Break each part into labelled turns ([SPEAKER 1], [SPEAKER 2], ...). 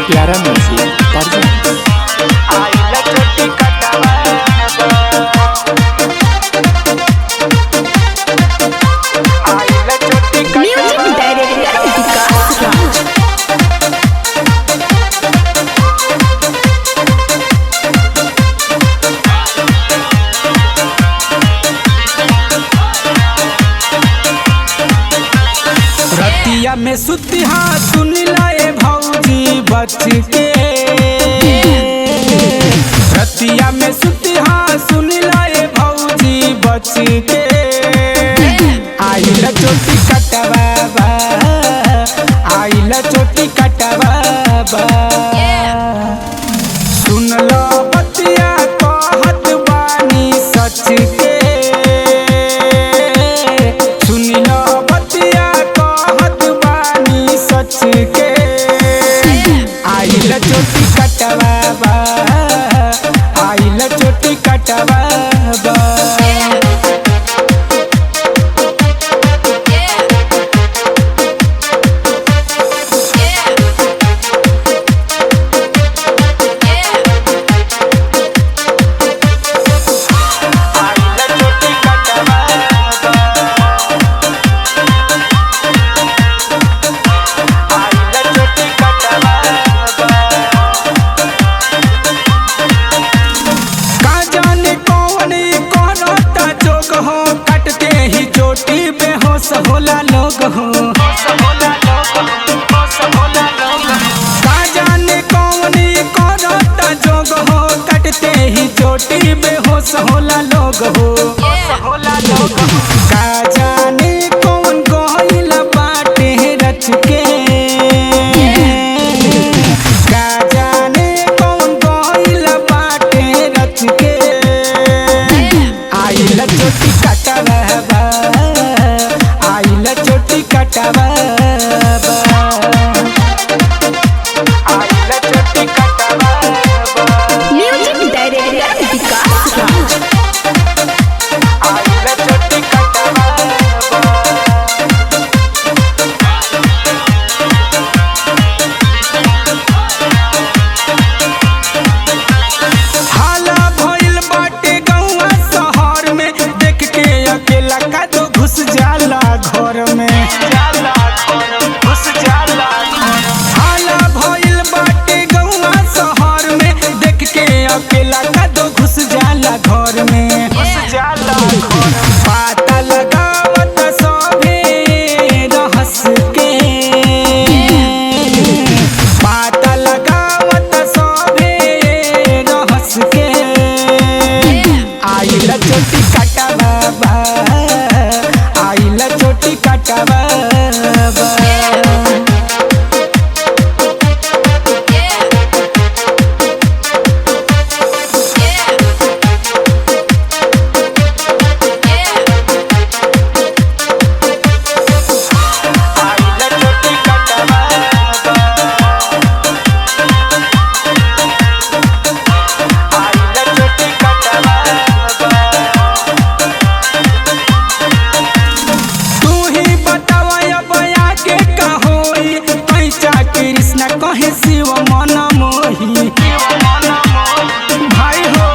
[SPEAKER 1] प्यारा म्यूजिक
[SPEAKER 2] रतिया में सुतिहा सुन लाए भौजी बच के। रतिया में सुतिहा सुन लाए भौजी बच के। आइल चोटी कटवा आइल चोटी कटवा सुन लो बतिया कहत बानी सच के। सुन लो बतिया कहत बानी सच के। आइल चोटी कटवा आइल चोटी कटवा होला लोग हो का जाने कौन करता जोग हो कटते ही चोटी बेहोश होला लोग हो का जाने कौन गोइल बाटे रच के। का जाने कौन गोइल बाटे रच के। आइल चोटी कटवा आइल चोटी कटवा आइल चोटी कटवा।
[SPEAKER 3] म्यूजिक डायरेक्टर विकास राज।
[SPEAKER 2] आइल चोटी कटवा हाला भइल बाटे गौवा शहर में देख के अकेला का तो घुस जाला घर में। हाला भइल बाटे गौवा शहर में देख के अकेला का तो घुस जाला घर में। पाता लगावत सभे रहस के। पाता लगावत सभे रहस के। आइल चोटी कटवा आइल चोटी कटवा कृष्ण कहे शिव मन मोही। भाई हो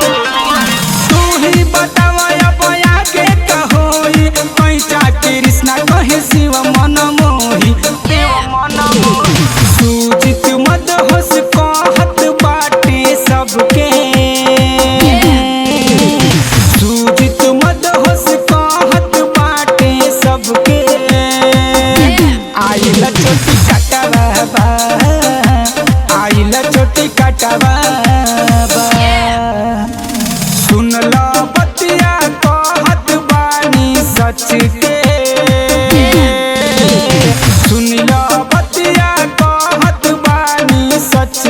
[SPEAKER 2] तू ही बतावा बया के कहोई पैसा कृष्ण कहे शिव मन मोही। सूजित मद होश कहत बाटे सबके। सूजित मद होश कहत बाटे सबके। आइल चोटी कटवा आइल चोटी कटवा सुन लो बतिया कहत बानी सच के। सुन लो बतिया कहत बानी सच